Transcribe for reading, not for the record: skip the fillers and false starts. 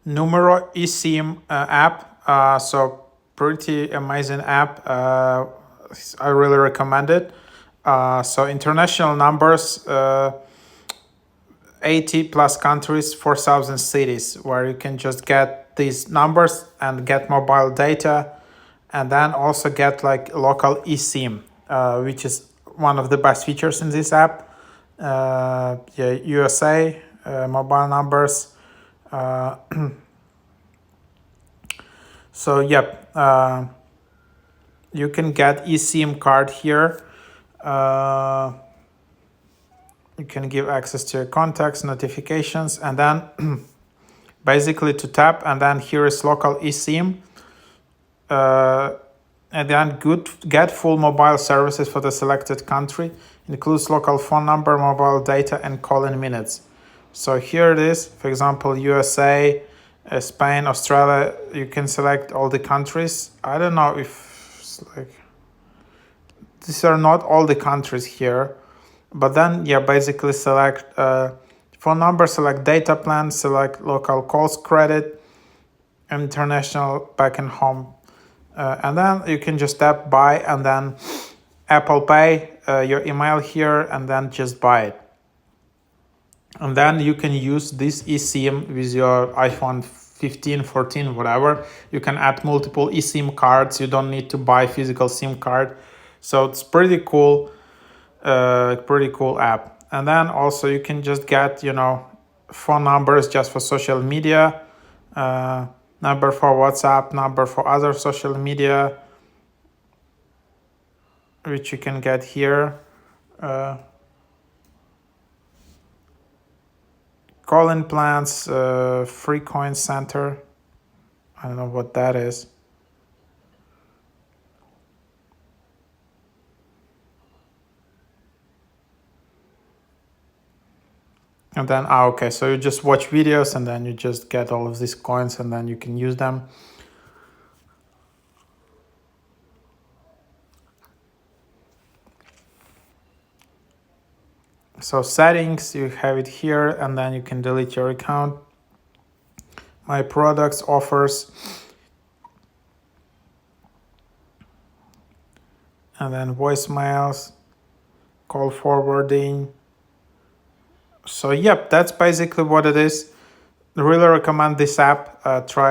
Numero eSIM app. So pretty amazing app. I really recommend it. So international numbers, 80 plus countries, 4,000 cities, where you can just get these numbers and get mobile data, and then also get like local eSIM, which is one of the best features in this app. Yeah, USA mobile numbers. So yep, you can get eSIM card here. You can give access to your contacts, notifications, and then basically to tap, and then here is local eSIM. And then get full mobile services for the selected country. Includes local phone number, mobile data, and call-in minutes. So here it is. For example, USA, Spain, Australia. You can select all the countries. I don't know if like these are not all the countries here, but then yeah, basically select phone number, select data plan, select local calls credit, international back and home. And then you can just tap buy, and then Apple Pay, your email here, and then just buy it. And then you can use this eSIM with your iPhone 15, 14, whatever. You can add multiple eSIM cards. You don't need to buy physical SIM card. So it's pretty cool app. And then also you can just get, phone numbers just for social media, number for WhatsApp, number for other social media, which you can get here. Call-in plans, free coin center. I don't know what that is. And then, okay, so you just watch videos and then you just get all of these coins and then you can use them. So settings, you have it here, and then you can delete your account. My products, offers, and then voicemails, call forwarding. So yep, that's basically what it is. Really recommend this app. Try